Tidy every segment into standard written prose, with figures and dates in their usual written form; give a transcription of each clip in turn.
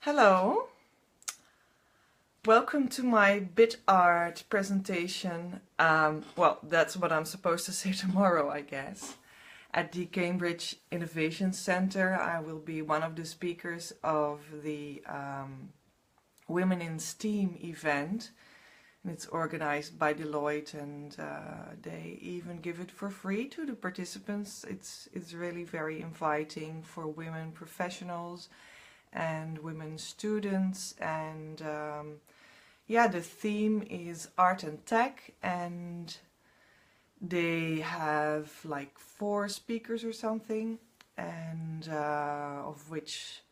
Hello, welcome to my BITart presentation. Well, that's what I'm supposed to say tomorrow, I guess. At the Cambridge Innovation Centre, I will be one of the speakers of the Women in STEAM event. And it's organized by Deloitte, and they even give it for free to the participants. It's really very inviting for women professionals and women students, and yeah, the theme is art and tech, and they have like 4 speakers or something, and of which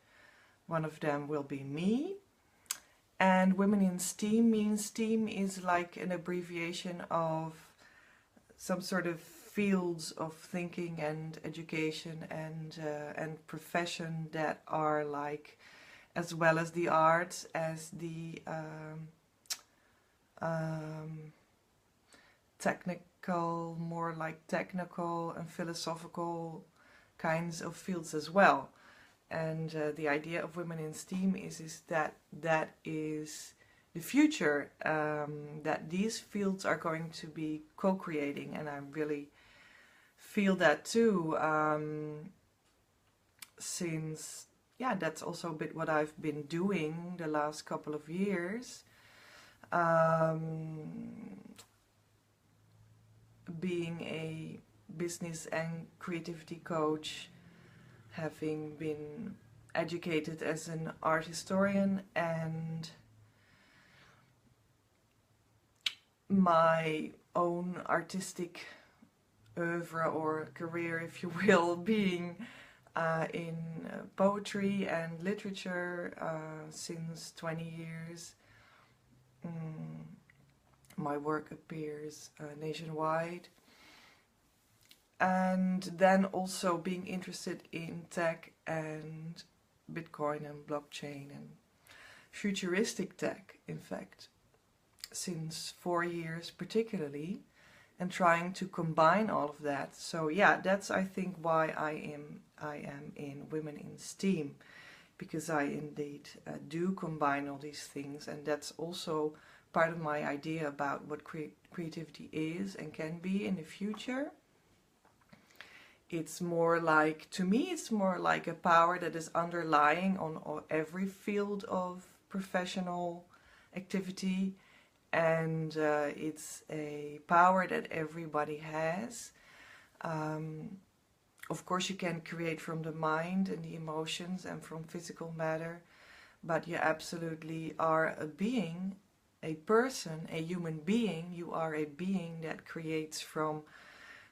one of them will be me. And Women in STEAM means STEAM is like an abbreviation of some sort of fields of thinking and education and profession that are like, as well as the arts, as the technical, more like technical and philosophical kinds of fields as well. And the idea of Women in STEAM is that is the future, that these fields are going to be co-creating, and I really feel that too, since, yeah, that's also a bit what I've been doing the last couple of years, being a business and creativity coach, having been educated as an art historian, and my own artistic oeuvre or career, if you will, being in poetry and literature since 20 years. My work appears nationwide. And then also being interested in tech and Bitcoin and blockchain and futuristic tech, in fact, since 4 years particularly, and trying to combine all of that. So yeah, that's, I think, why I am in Women in STEAM, because I indeed do combine all these things, and that's also part of my idea about what creativity is and can be in the future. It's more like, to me, it's more like a power that is underlying on every field of professional activity, and it's a power that everybody has. Of course, you can create from the mind and the emotions and from physical matter, but you absolutely are a being, a person, a human being. You are a being that creates from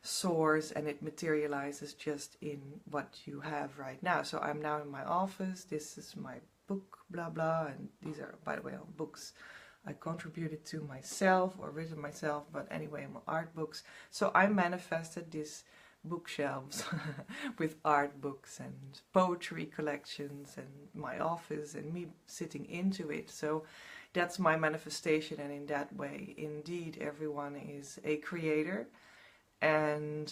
source, and it materializes just in what you have right now. So I'm now in my office, this is my book, blah blah, and these are, by the way, all books I contributed to myself or written myself, but anyway, my art books. So I manifested these bookshelves with art books and poetry collections, and my office and me sitting into it. So that's my manifestation, and in that way, indeed, everyone is a creator, and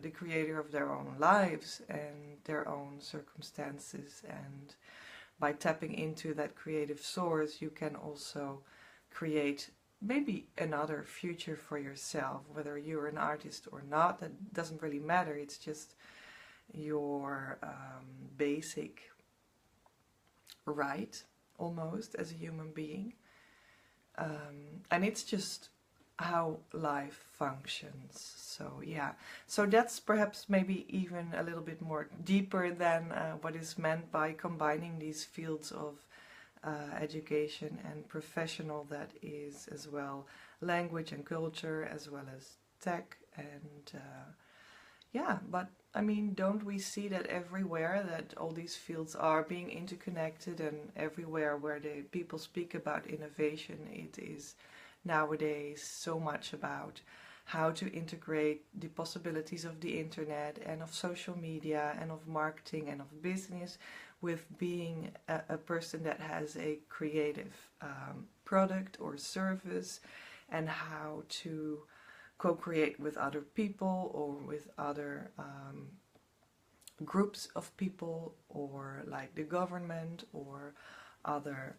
the creator of their own lives and their own circumstances. And by tapping into that creative source, you can also create maybe another future for yourself, whether you're an artist or not. That doesn't really matter. It's just your basic right, almost, as a human being. And it's just how life functions. So yeah, so that's perhaps maybe even a little bit more deeper than what is meant by combining these fields of education and professional, that is as well language and culture, as well as tech, and yeah, but I mean, don't we see that everywhere, that all these fields are being interconnected, and everywhere where people speak about innovation, it is nowadays so much about how to integrate the possibilities of the internet and of social media and of marketing and of business with being a person that has a creative product or service, and how to co-create with other people or with other groups of people, or like the government, or other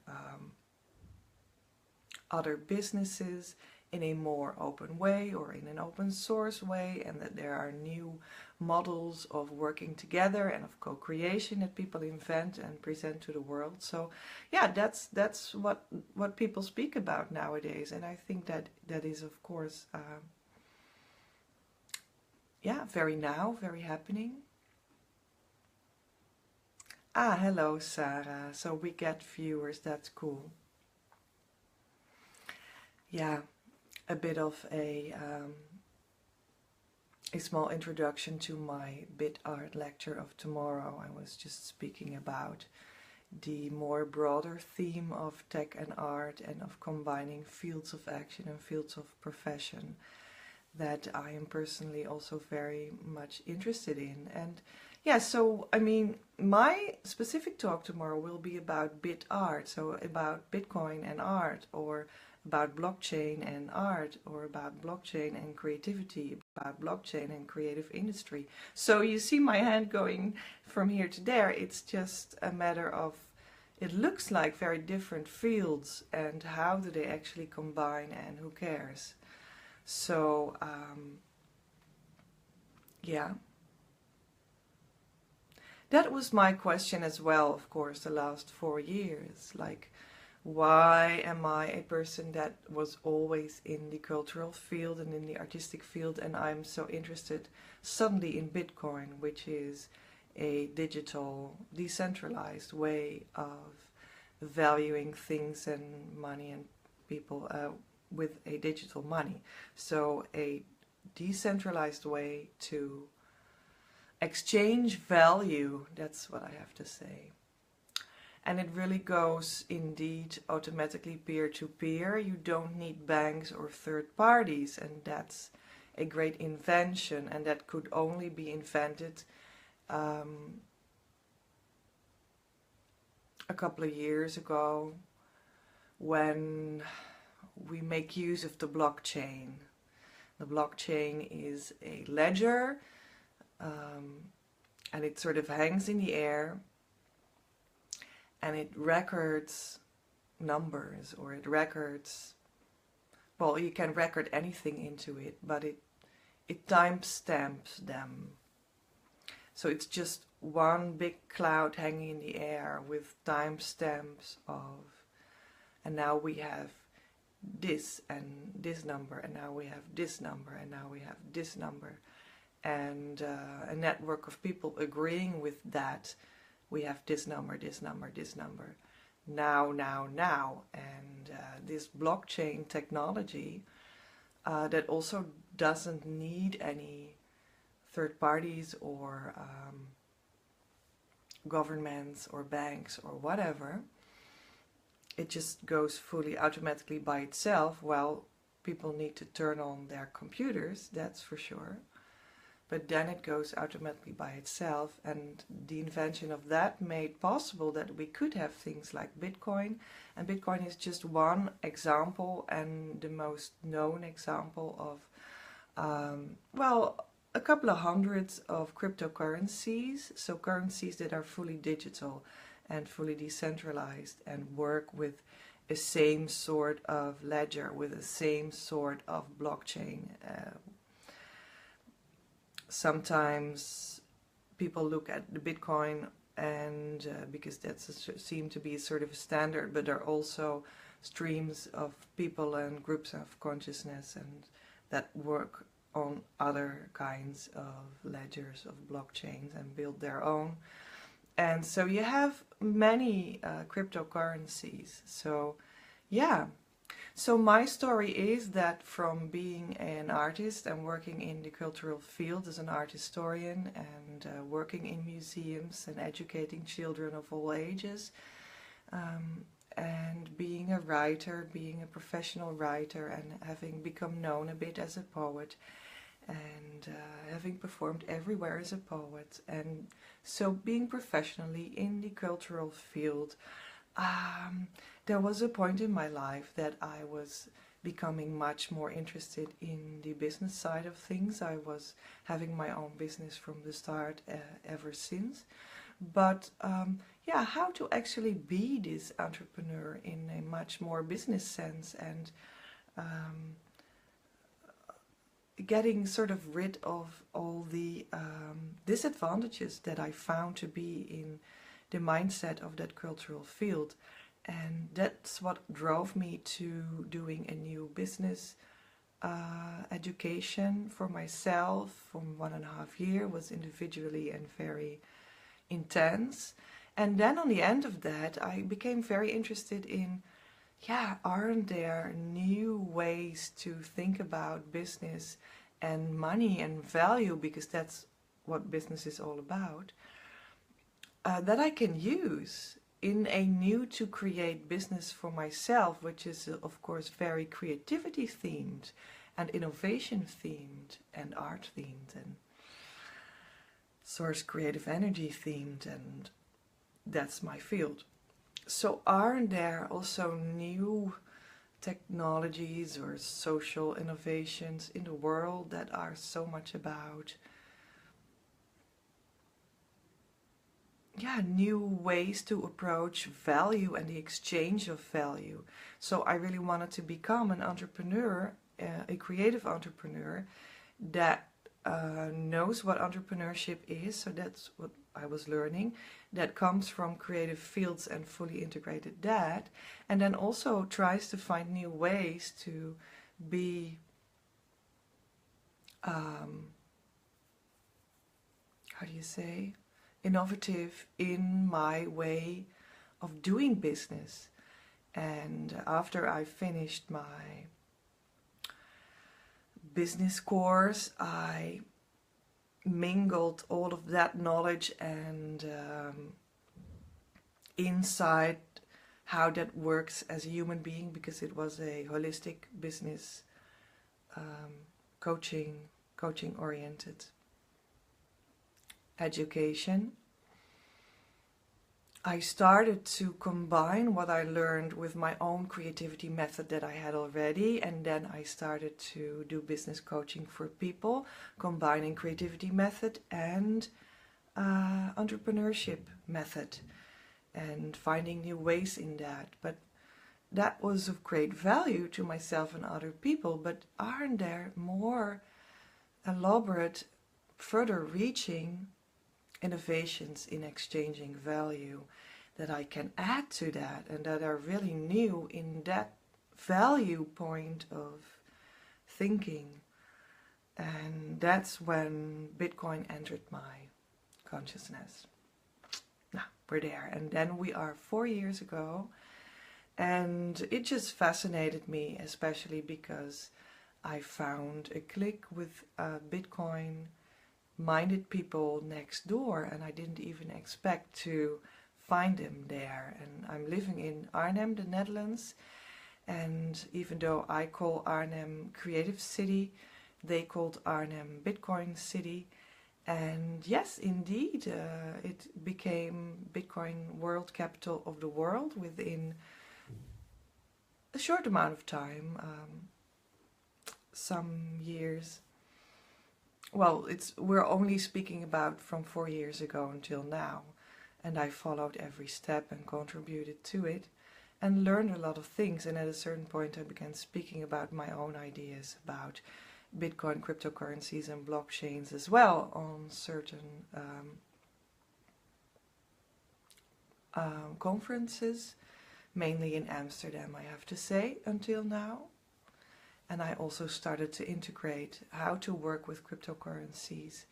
other businesses in a more open way or in an open source way, and that there are new models of working together and of co-creation that people invent and present to the world. So yeah, that's what people speak about nowadays, and I think that that is, of course, yeah, very happening. Ah, hello Sarah. So we get viewers, that's cool. Yeah, a bit of a small introduction to my BITart lecture of tomorrow. I was just speaking about the more broader theme of tech and art, and of combining fields of action and fields of profession that I am personally also very much interested in. And yeah, so I mean, my specific talk tomorrow will be about BITart, so about Bitcoin and art, or about blockchain and art, or about blockchain and creativity, about blockchain and creative industry. So you see my hand going from here to there. It's just a matter of, it looks like very different fields, and how do they actually combine, and who cares? So yeah, that was my question as well, of course, the last 4 years. Like, why am I a person that was always in the cultural field and in the artistic field, and I'm so interested suddenly in Bitcoin, which is a digital, decentralized way of valuing things and money and people with a digital money. So a decentralized way to exchange value, that's what I have to say. And it really goes indeed automatically peer-to-peer. You don't need banks or third parties, and that's a great invention, and that could only be invented a couple of years ago, when we make use of the blockchain. The blockchain is a ledger, and it sort of hangs in the air, and it records numbers, or it records, well, you can record anything into it, but it timestamps them. So it's just one big cloud hanging in the air with timestamps of, and now we have this and this number, and now we have this number, and now we have this number, and a network of people agreeing with that. We have this number, this number, this number, now, and this blockchain technology that also doesn't need any third parties or governments or banks or whatever. It just goes fully automatically by itself. Well, people need to turn on their computers, that's for sure. But then it goes automatically by itself, and the invention of that made possible that we could have things like Bitcoin. And Bitcoin is just one example, and the most known example of, well, a couple of hundreds of cryptocurrencies. So currencies that are fully digital and fully decentralized, and work with the same sort of ledger, with the same sort of blockchain. Sometimes people look at the Bitcoin, and because that's seemed to be sort of a standard, but there are also streams of people and groups of consciousness and that work on other kinds of ledgers, of blockchains, and build their own. And so you have many cryptocurrencies. So yeah. So my story is that from being an artist and working in the cultural field as an art historian, and working in museums and educating children of all ages, and being a writer, being a professional writer, and having become known a bit as a poet, and having performed everywhere as a poet, and so being professionally in the cultural field, there was a point in my life that I was becoming much more interested in the business side of things. I was having my own business from the start ever since. But yeah, how to actually be this entrepreneur in a much more business sense, and getting sort of rid of all the disadvantages that I found to be in the mindset of that cultural field. And that's what drove me to doing a new business education for myself from 1.5 years. Was individually and very intense. And then on the end of that, I became very interested in, yeah, aren't there new ways to think about business and money and value, because that's what business is all about, that I can use in a new to create business for myself, which is of course very creativity themed and innovation themed and art themed and source creative energy themed, and that's my field. So aren't there also new technologies or social innovations in the world that are so much about, yeah, new ways to approach value and the exchange of value? So I really wanted to become an entrepreneur, a creative entrepreneur that knows what entrepreneurship is. So that's what I was learning, that comes from creative fields and fully integrated that, and then also tries to find new ways to be how do you say, innovative in my way of doing business. And after I finished my business course, I mingled all of that knowledge and insight, how that works as a human being, because it was a holistic business coaching oriented education. I started to combine what I learned with my own creativity method that I had already, and then I started to do business coaching for people, combining creativity method and entrepreneurship method, and finding new ways in that. But that was of great value to myself and other people. But aren't there more elaborate, further reaching innovations in exchanging value that I can add to that, and that are really new in that value point of thinking? And that's when Bitcoin entered my consciousness. Now we're there, and then we are 4 years ago, and it just fascinated me, especially because I found a click with Bitcoin minded people next door, and I didn't even expect to find them there. And I'm living in Arnhem, the Netherlands, and even though I call Arnhem Creative City, they called Arnhem Bitcoin City. And yes, indeed, it became Bitcoin World Capital of the World within a short amount of time, some years. Well, we're only speaking about from 4 years ago until now, and I followed every step and contributed to it and learned a lot of things. And at a certain point I began speaking about my own ideas about Bitcoin, cryptocurrencies and blockchains as well on certain conferences, mainly in Amsterdam, I have to say, until now. And I also started to integrate how to work with cryptocurrencies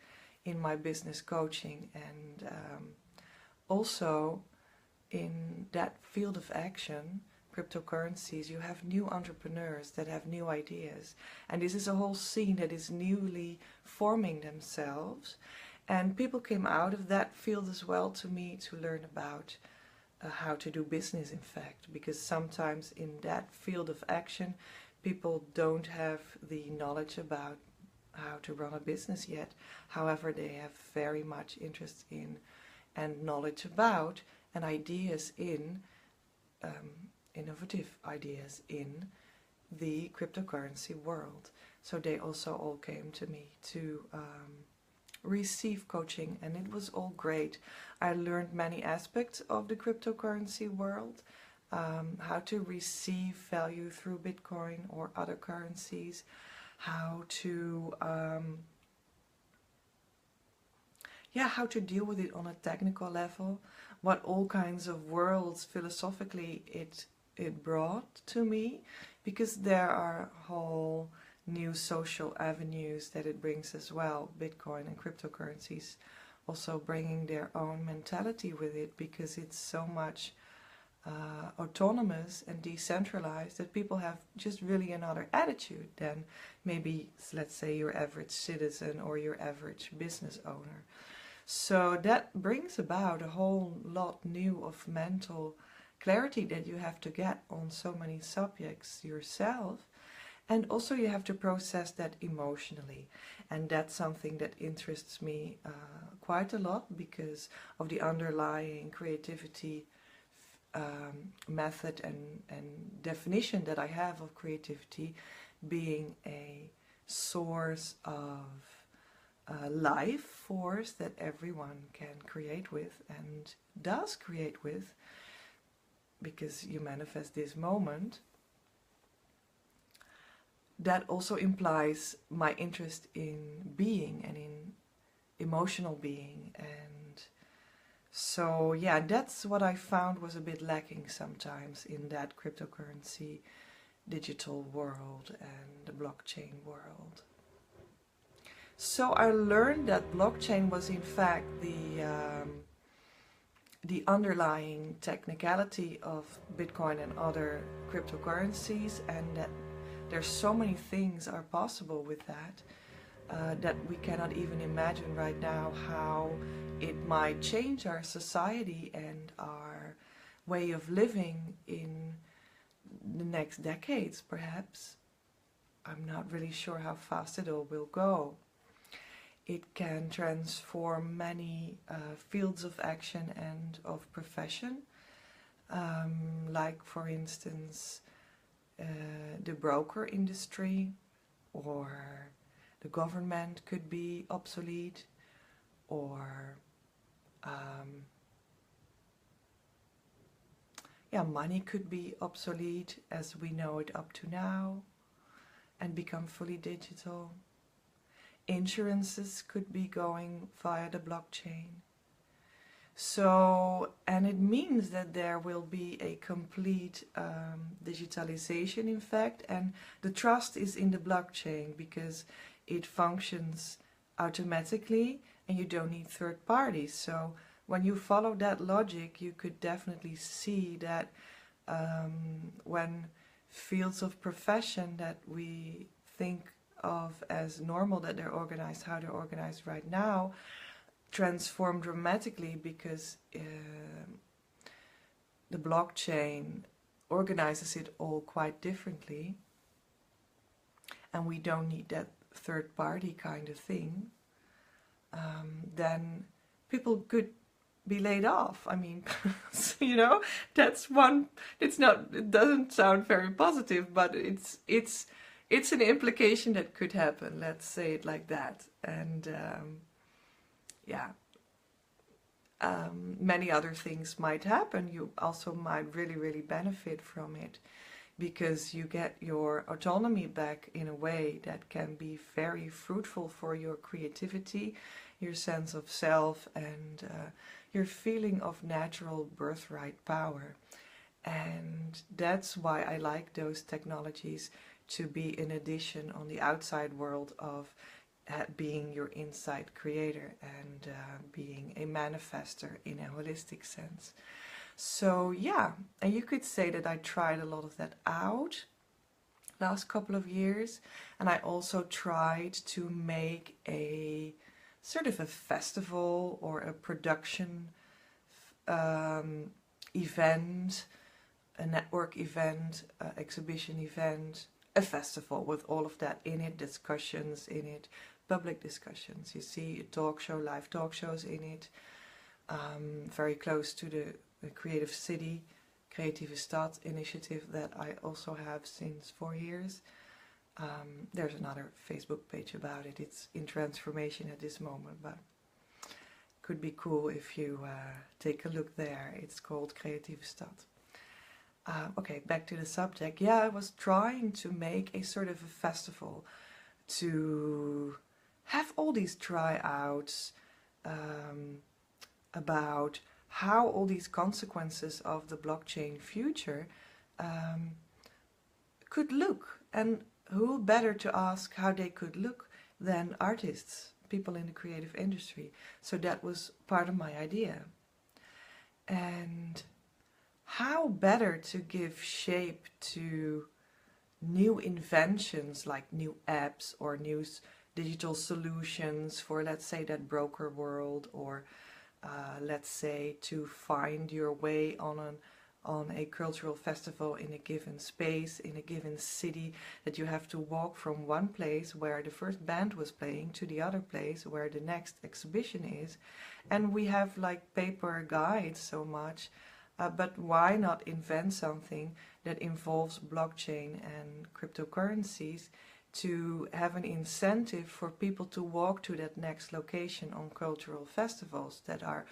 in my business coaching. And also in that field of action, cryptocurrencies, you have new entrepreneurs that have new ideas. And this is a whole scene that is newly forming themselves. And people came out of that field as well to me to learn about how to do business, in fact. Because sometimes in that field of action, people don't have the knowledge about how to run a business yet. However, they have very much interest in and knowledge about and ideas in, innovative ideas in the cryptocurrency world. So they also all came to me to receive coaching, and it was all great. I learned many aspects of the cryptocurrency world, how to receive value through Bitcoin or other currencies, how to how to deal with it on a technical level, what all kinds of worlds philosophically it brought to me, because there are whole new social avenues that it brings as well. Bitcoin and cryptocurrencies also bringing their own mentality with it, because it's so much autonomous and decentralized that people have just really another attitude than maybe, let's say, your average citizen or your average business owner. So that brings about a whole lot new of mental clarity that you have to get on so many subjects yourself. And also you have to process that emotionally. And that's something that interests me quite a lot, because of the underlying creativity method and definition that I have of creativity being a source of life force that everyone can create with and does create with, because you manifest this moment. That also implies my interest in being and in emotional being. And so yeah, that's what I found was a bit lacking sometimes in that cryptocurrency digital world and the blockchain world. So I learned that blockchain was in fact the underlying technicality of Bitcoin and other cryptocurrencies, and that there's so many things are possible with that, that we cannot even imagine right now how it might change our society and our way of living in the next decades, perhaps. I'm not really sure how fast it all will go. It can transform many fields of action and of profession, like for instance the broker industry, or the government could be obsolete, or money could be obsolete as we know it up to now and become fully digital. Insurances could be going via the blockchain. So, and it means that there will be a complete digitalization, in fact, and the trust is in the blockchain because it functions automatically and you don't need third parties. So when you follow that logic, you could definitely see that when fields of profession that we think of as normal, that they're organized how they're organized right now, transform dramatically, because the blockchain organizes it all quite differently, and we don't need that third party kind of thing, then people could be laid off. I mean, you know, that's one. It doesn't sound very positive, but it's an implication that could happen. Let's say it like that. And many other things might happen. You also might really benefit from it, because you get your autonomy back in a way that can be very fruitful for your creativity, your sense of self, and your feeling of natural birthright power. And that's why I like those technologies to be an addition on the outside world of being your inside creator and being a manifester in a holistic sense. So yeah, and you could say that I tried a lot of that out last couple of years, and I also tried to make a sort of a festival or a production event, a network event, exhibition event, a festival with all of that in it, discussions in it, public discussions. You see, a talk show, live talk shows in it, very close to the creative city, Creatieve Stad initiative that I also have since 4 years. There's another Facebook page about it. It's in transformation at this moment, but could be cool if you take a look there. It's called Creatieve Stad. Okay, back to the subject. Yeah, I was trying to make a sort of a festival to have all these tryouts about how all these consequences of the blockchain future could look. And who better to ask how they could look than artists, people in the creative industry. So that was part of my idea. And how better to give shape to new inventions like new apps or new digital solutions for, let's say, that broker world, or let's say to find your way on a cultural festival in a given space, in a given city, that you have to walk from one place where the first band was playing to the other place where the next exhibition is. And we have like paper guides so much, but why not invent something that involves blockchain and cryptocurrencies to have an incentive for people to walk to that next location on cultural festivals that are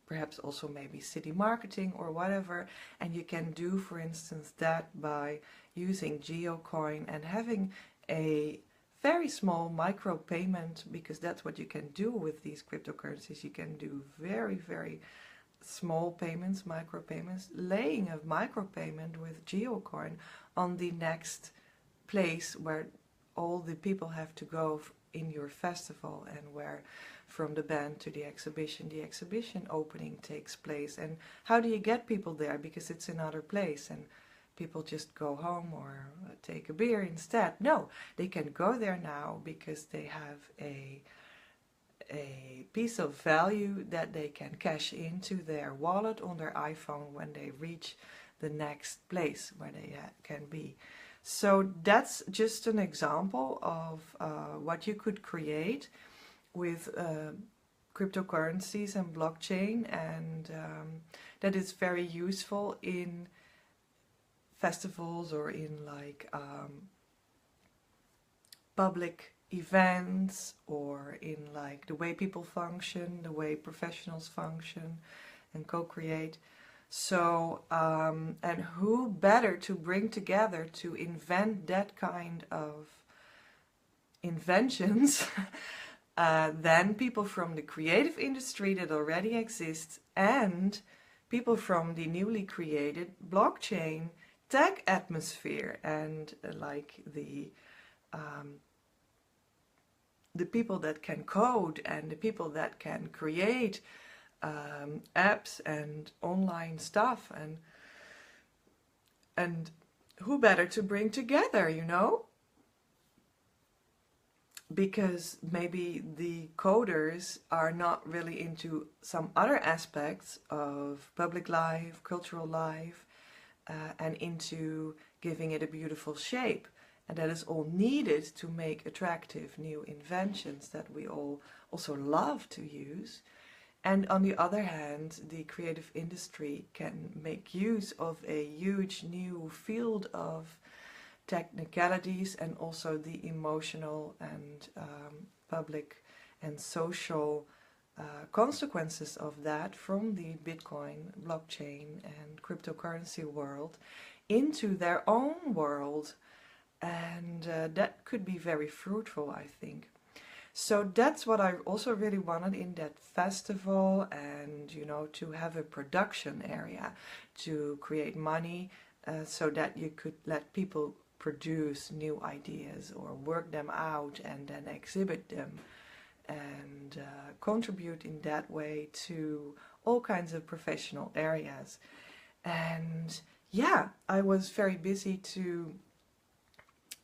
perhaps also maybe city marketing or whatever. And you can do, for instance, that by using GeoCoin and having a very small micro payment, because that's what you can do with these cryptocurrencies. You can do very, very small payments, micro payments, laying a micro payment with GeoCoin on the next place where all the people have to go in your festival, and where from the band to the exhibition opening takes place. And how do you get people there? Because it's another place and people just go home or take a beer instead. No, they can go there now because they have a piece of value that they can cash into their wallet on their iPhone when they reach the next place where they can be. So that's just an example of what you could create with cryptocurrencies and blockchain, and that is very useful in festivals or in like public events, or in like the way people function, the way professionals function and co-create. So, and who better to bring together to invent that kind of inventions than people from the creative industry that already exists, and people from the newly created blockchain tech atmosphere, and like the people that can code and the people that can create apps and online stuff, and who better to bring together, you know? Because maybe the coders are not really into some other aspects of public life, cultural life, and into giving it a beautiful shape. And that is all needed to make attractive new inventions that we all also love to use. And on the other hand, the creative industry can make use of a huge new field of technicalities, and also the emotional and public and social consequences of that from the Bitcoin, blockchain and cryptocurrency world into their own world. And that could be very fruitful, I think. So that's what I also really wanted in that festival, and you know, to have a production area to create money so that you could let people produce new ideas or work them out and then exhibit them, and contribute in that way to all kinds of professional areas. And yeah, I was very busy to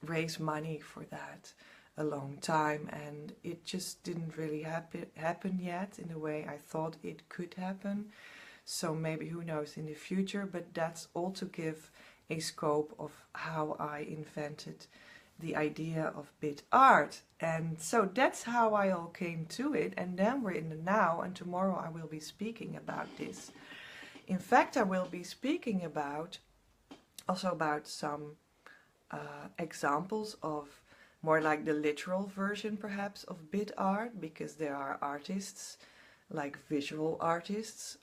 raise money for that a long time, and it just didn't really happen yet in the way I thought it could happen. So maybe, who knows, in the future. But that's all to give a scope of how I invented the idea of BITart. And so that's how I all came to it. And then we're in the now, and tomorrow I will be speaking about this In fact, I will be speaking also about some examples of more like the literal version perhaps of BITart, because there are artists, like visual artists,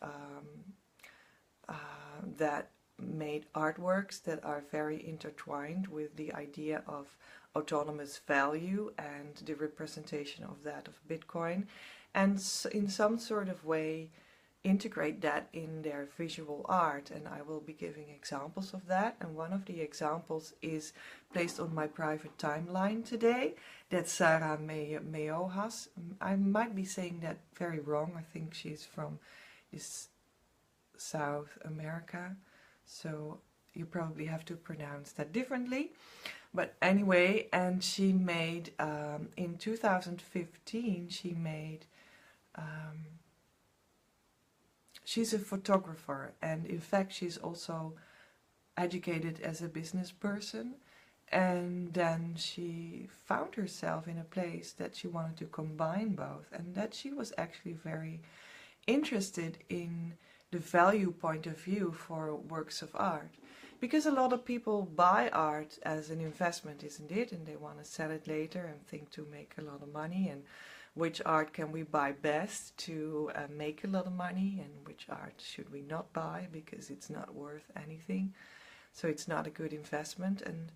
that made artworks that are very intertwined with the idea of autonomous value and the representation of that of Bitcoin, and in some sort of way integrate that in their visual art. And I will be giving examples of that, and one of the examples is placed on my private timeline today, that Sarah Meohas. I might be saying that very wrong. I think she's from South America, so you probably have to pronounce that differently. But anyway, and she made, in 2015, she made, she's a photographer, and in fact she's also educated as a business person, and then she found herself in a place that she wanted to combine both, and that she was actually very interested in the value point of view for works of art. Because a lot of people buy art as an investment, isn't it? And they want to sell it later and think to make a lot of money. And which art can we buy best to make a lot of money? And which art should we not buy because it's not worth anything? So it's not a good investment. And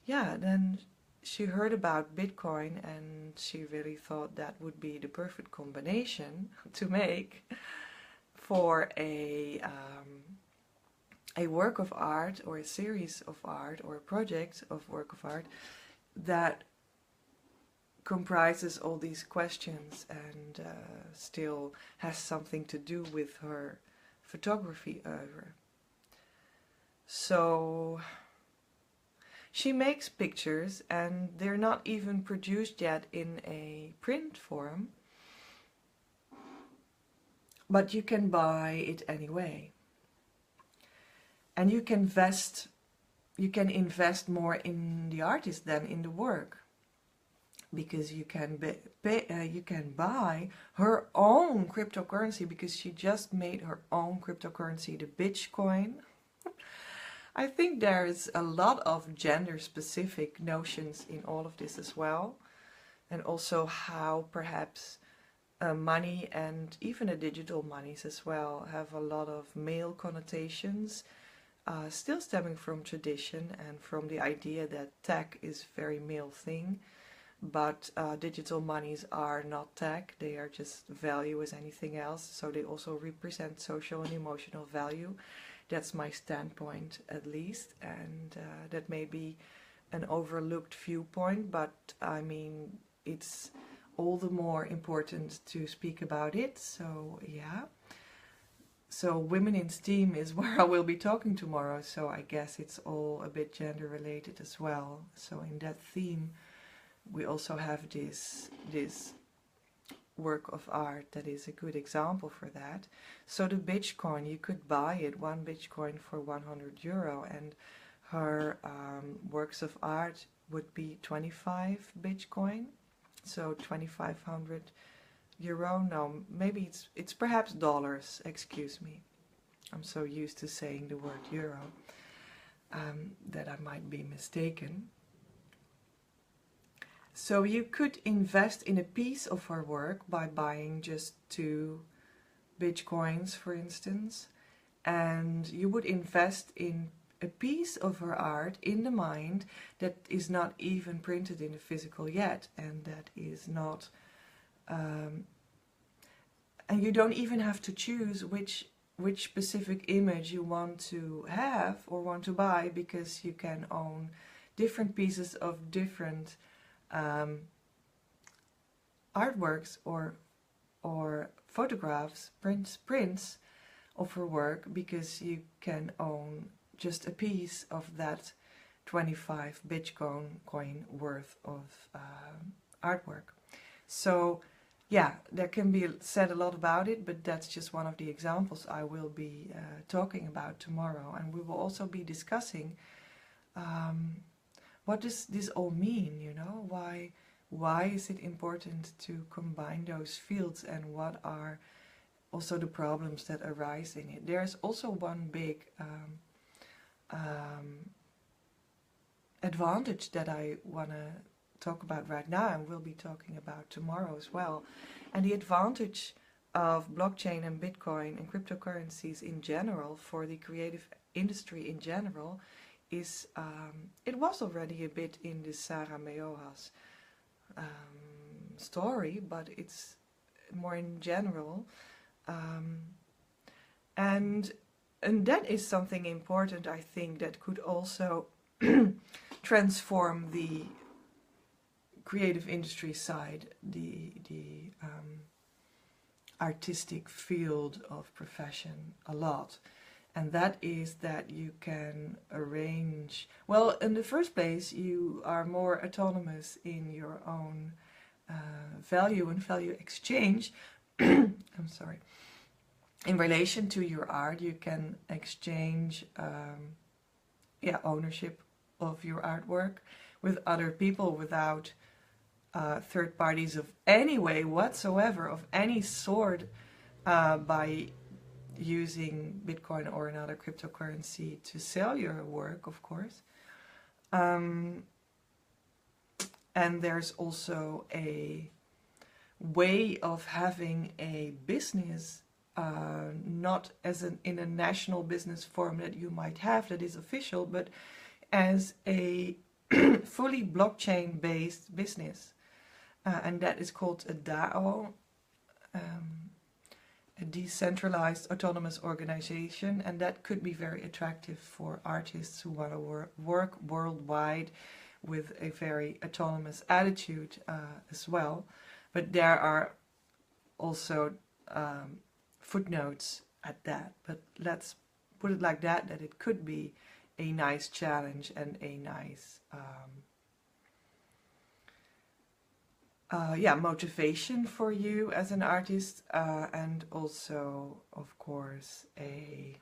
yeah, then she heard about Bitcoin and she really thought that would be the perfect combination to make for a work of art, or a series of art, or a project of work of art that comprises all these questions and still has something to do with her photography oeuvre. So she makes pictures, and they're not even produced yet in a print form, but you can buy it anyway. And you can invest more in the artist than in the work, because you can buy her own cryptocurrency, because she just made her own cryptocurrency, the Bitcoin. I think there's a lot of gender-specific notions in all of this as well, and also how perhaps money, and even the digital monies as well, have a lot of male connotations. Still stemming from tradition and from the idea that tech is a very male thing, but digital monies are not tech, they are just value as anything else, so they also represent social and emotional value. That's my standpoint, at least, and that may be an overlooked viewpoint, but I mean, it's all the more important to speak about it, so yeah. So Women in STEAM is where I will be talking tomorrow, so I guess it's all a bit gender related as well. So in that theme we also have this work of art that is a good example for that. So the Bitcoin, you could buy it, one Bitcoin for €100, and her works of art would be 25 Bitcoin, so 2,500 euro. No, maybe it's perhaps dollars, excuse me. I'm so used to saying the word euro that I might be mistaken. So you could invest in a piece of her work by buying just 2 Bitcoins, for instance, and you would invest in a piece of her art in the mind that is not even printed in the physical yet, and that is not and you don't even have to choose which specific image you want to have or want to buy, because you can own different pieces of different artworks or photographs, prints of her work, because you can own just a piece of that 25 Bitcoin worth of artwork. So yeah, there can be said a lot about it, but that's just one of the examples I will be talking about tomorrow. And we will also be discussing what does this all mean, you know? Why is it important to combine those fields, and what are also the problems that arise in it. There's also one big advantage that I want to talk about right now, and we'll be talking about tomorrow as well. And the advantage of blockchain and Bitcoin and cryptocurrencies in general for the creative industry in general is, it was already a bit in the Sarah Meoha's story, but it's more in general. And that is something important, I think, that could also transform the creative industry side, the artistic field of profession a lot. And that is that you can arrange, well, in the first place, you are more autonomous in your own value and value exchange. I'm sorry. In relation to your art, you can exchange ownership of your artwork with other people without third parties of any way whatsoever, of any sort, by using Bitcoin or another cryptocurrency to sell your work, of course. And there's also a way of having a business, not as in a national business form that you might have that is official, but as a fully blockchain-based business. And that is called a DAO, a decentralized autonomous organization, and that could be very attractive for artists who want to work worldwide with a very autonomous attitude as well. But there are also footnotes at that. But let's put it like that, that it could be a nice challenge and a nice motivation for you as an artist, and also, of course, I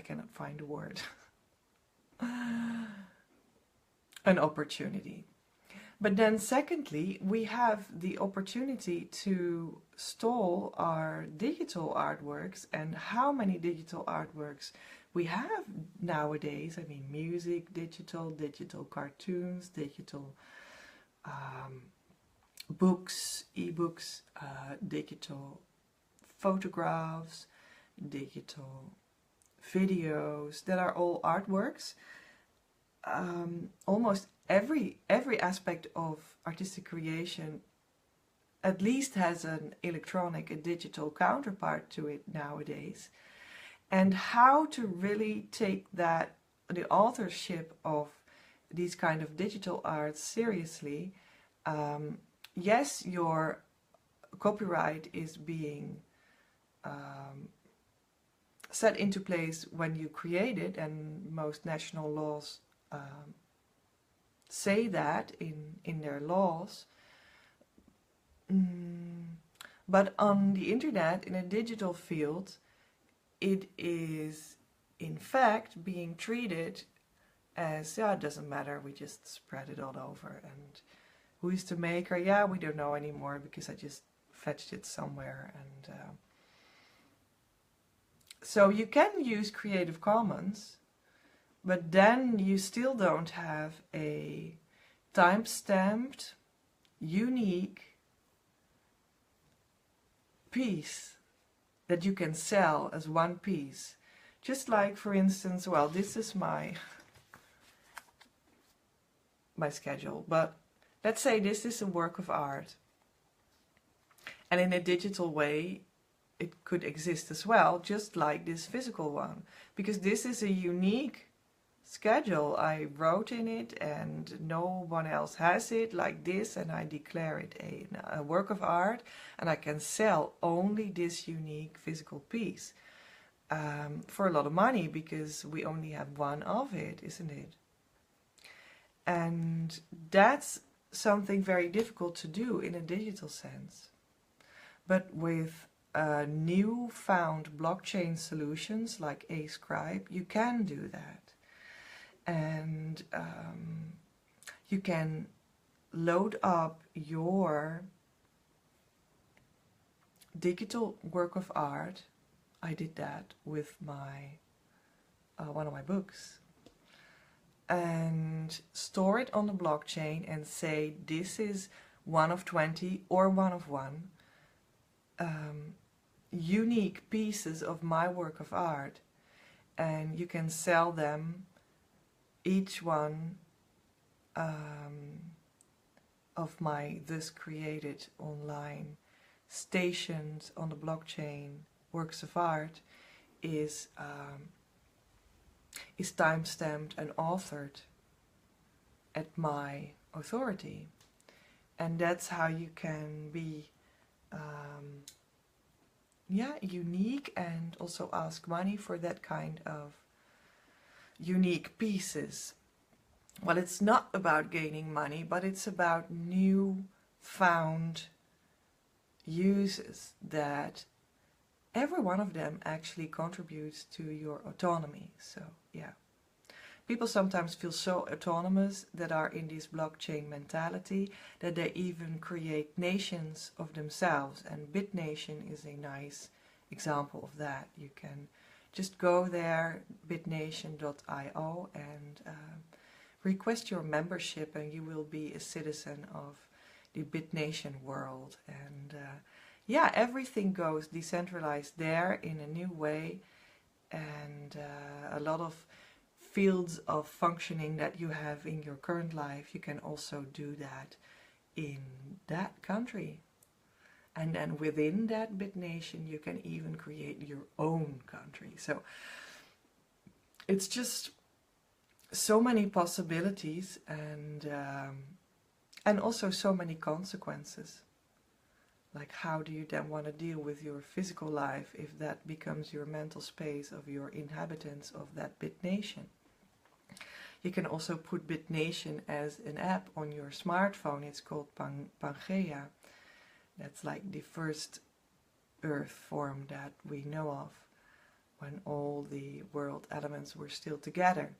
cannot find a word, an opportunity. But then secondly, we have the opportunity to store our digital artworks, and how many digital artworks we have nowadays. I mean, music, digital cartoons, digital books, ebooks, digital photographs, digital videos, that are all artworks. Almost every aspect of artistic creation at least has an electronic, a digital counterpart to it nowadays. And how to really take that, the authorship of these kind of digital arts seriously. Yes, your copyright is being set into place when you create it, and most national laws say that in their laws. But on the internet, in a digital field, it is in fact being treated as, it doesn't matter, we just spread it all over. And who is the maker? Yeah, we don't know anymore because I just fetched it somewhere. And so you can use Creative Commons, but then you still don't have a time-stamped, unique piece that you can sell as one piece. Just like, for instance, well, this is my schedule, but let's say this is a work of art, and in a digital way it could exist as well, just like this physical one, because this is a unique schedule. I wrote in it and no one else has it like this, and I declare it a work of art, and I can sell only this unique physical piece for a lot of money, because we only have one of it, isn't it? And that's something very difficult to do in a digital sense. But with newfound blockchain solutions like Ascribe, you can do that. And you can load up your digital work of art. I did that with my one of my books, and store it on the blockchain and say this is one of 20 or one of one unique pieces of my work of art, and you can sell them, each one of my thus created online stations on the blockchain works of art is time-stamped and authored at my authority. And that's how you can be unique and also ask money for that kind of unique pieces. Well, it's not about gaining money, but it's about new found uses that every one of them actually contributes to your autonomy. So yeah, people sometimes feel so autonomous that are in this blockchain mentality that they even create nations of themselves, and BitNation is a nice example of that. You can just go there, bitnation.io, and request your membership, and you will be a citizen of the BitNation world. And yeah, everything goes decentralized there in a new way, and a lot of fields of functioning that you have in your current life, you can also do that in that country. And then within that BitNation, you can even create your own country. So it's just so many possibilities, and also so many consequences. Like, how do you then want to deal with your physical life if that becomes your mental space of your inhabitants of that BitNation? You can also put BitNation as an app on your smartphone. It's called Pangea. That's like the first earth form that we know of, when all the world elements were still together.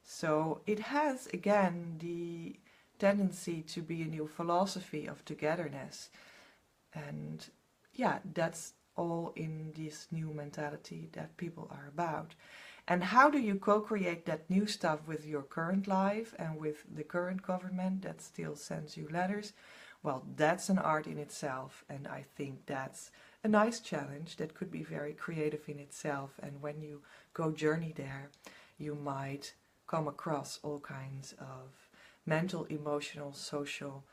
So it has, again, the tendency to be a new philosophy of togetherness. And yeah, that's all in this new mentality that people are about. And how do you co-create that new stuff with your current life and with the current government that still sends you letters? Well, that's an art in itself, and I think that's a nice challenge that could be very creative in itself. And when you go journey there, you might come across all kinds of mental, emotional, social,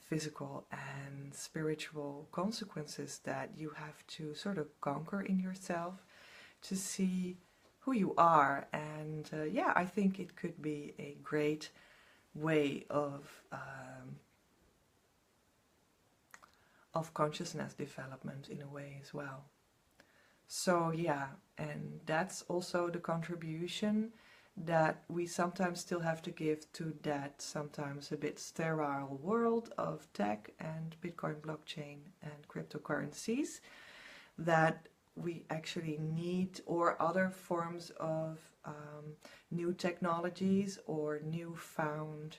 physical and spiritual consequences that you have to sort of conquer in yourself to see who you are. And yeah, I think it could be a great way of consciousness development in a way as well. So yeah, and that's also the contribution that we sometimes still have to give to that sometimes a bit sterile world of tech and Bitcoin, blockchain and cryptocurrencies, that we actually need, or other forms of new technologies or newfound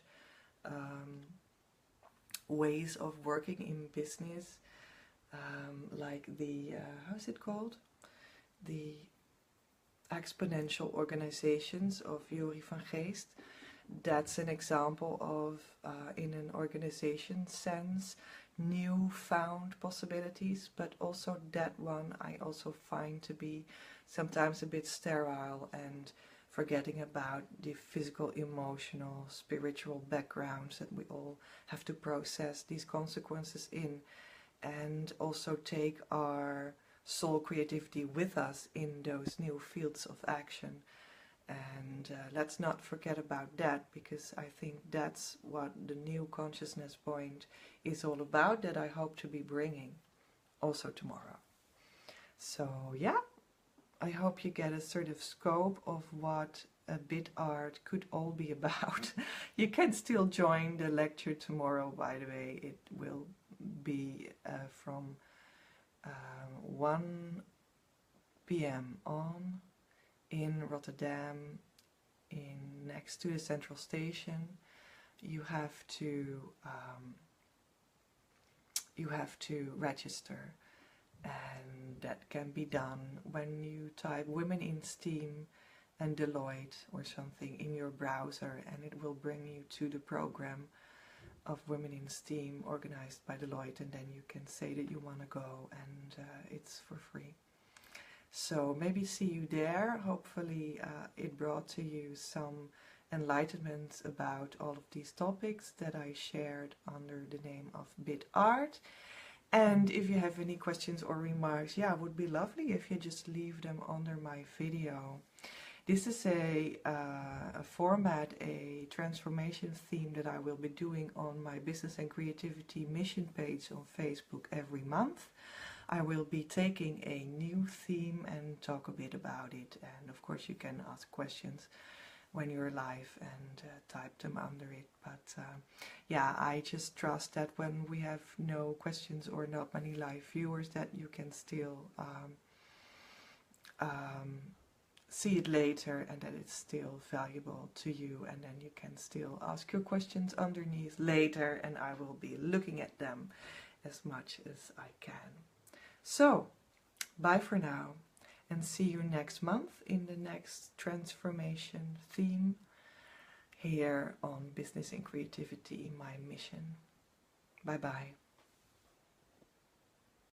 ways of working in business, like the, how's it called? The exponential organizations of Jori van Geest. That's an example of, in an organization sense, newfound possibilities, but also that one I also find to be sometimes a bit sterile and forgetting about the physical, emotional, spiritual backgrounds that we all have to process these consequences in, and also take our soul creativity with us in those new fields of action. And let's not forget about that, because I think that's what the new consciousness point is all about, that I hope to be bringing also tomorrow. So yeah, I hope you get a sort of scope of what a BITart could all be about. You can still join the lecture tomorrow, by the way. It will be from 1 p.m. on in Rotterdam, next to the central station. You have to register, And that can be done when you type Women in STEAM and Deloitte or something in your browser, and it will bring you to the program of Women in STEAM organized by Deloitte, and then you can say that you want to go, and it's for free. So maybe see you there. Hopefully it brought to you some enlightenment about all of these topics that I shared under the name of BITart. And if you have any questions or remarks, yeah, it would be lovely if you just leave them under my video. This is a format, a transformation theme that I will be doing on my Business and Creativity mission page on Facebook every month. I will be taking a new theme and talk a bit about it. And of course you can ask questions when you're live and type them under it. But yeah, I just trust that when we have no questions or not many live viewers, that you can still see it later, and that it's still valuable to you, and then you can still ask your questions underneath later, and I will be looking at them as much as I can. So, bye for now, and see you next month in the next transformation theme here on Business and Creativity, my mission. Bye bye.